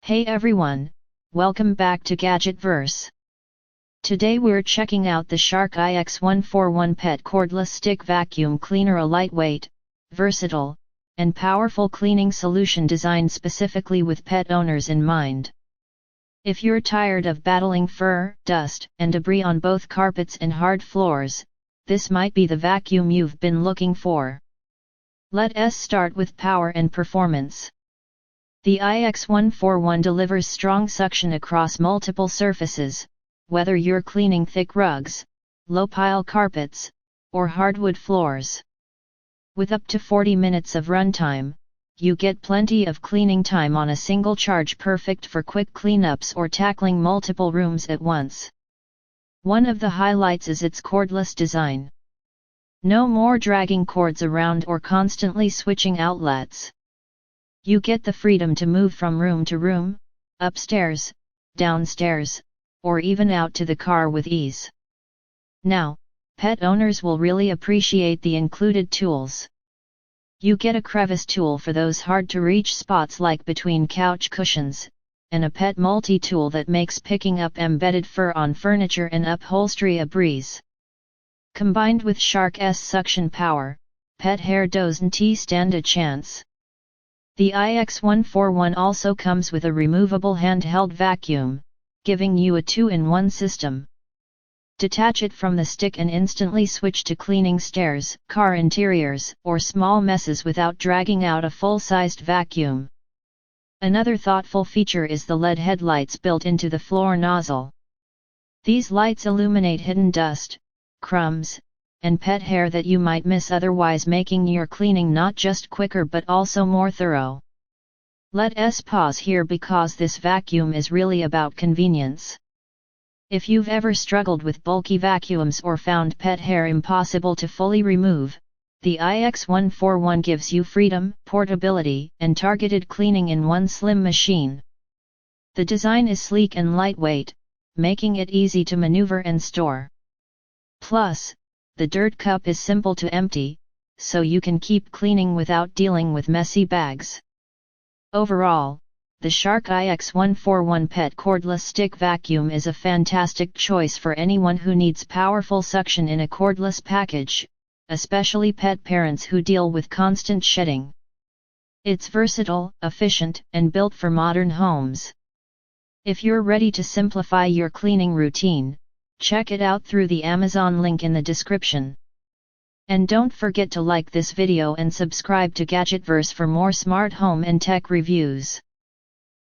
Hey everyone, welcome back to Gadgetverse. Today we're checking out the Shark IX141 Pet Cordless Stick Vacuum Cleaner, a lightweight, versatile, and powerful cleaning solution designed specifically with pet owners in mind. If you're tired of battling fur, dust, and debris on both carpets and hard floors, this might be the vacuum you've been looking for. Let's start with power and performance. The IX141 delivers strong suction across multiple surfaces, whether you're cleaning thick rugs, low-pile carpets, or hardwood floors. With up to 40 minutes of runtime, you get plenty of cleaning time on a single charge, perfect for quick cleanups or tackling multiple rooms at once. One of the highlights is its cordless design. No more dragging cords around or constantly switching outlets. You get the freedom to move from room to room, upstairs, downstairs, or even out to the car with ease. Now, pet owners will really appreciate the included tools. You get a crevice tool for those hard-to-reach spots like between couch cushions, and a pet multi-tool that makes picking up embedded fur on furniture and upholstery a breeze. Combined with Shark's suction power, pet hair doesn't stand a chance. The IX141 also comes with a removable handheld vacuum, giving you a 2-in-1 system. Detach it from the stick and instantly switch to cleaning stairs, car interiors, or small messes without dragging out a full-sized vacuum. Another thoughtful feature is the LED headlights built into the floor nozzle. These lights illuminate hidden dust, crumbs, and pet hair that you might miss otherwise, making your cleaning not just quicker but also more thorough. Let's pause here because this vacuum is really about convenience. If you've ever struggled with bulky vacuums or found pet hair impossible to fully remove, the IX141 gives you freedom, portability, and targeted cleaning in one slim machine. The design is sleek and lightweight, making it easy to maneuver and store. Plus, the dirt cup is simple to empty, so you can keep cleaning without dealing with messy bags. Overall, the Shark IX141 Pet Cordless Stick Vacuum is a fantastic choice for anyone who needs powerful suction in a cordless package, especially pet parents who deal with constant shedding. It's versatile, efficient, and built for modern homes. If you're ready to simplify your cleaning routine, check it out through the Amazon link in the description. And don't forget to like this video and subscribe to Gadgetverse for more smart home and tech reviews.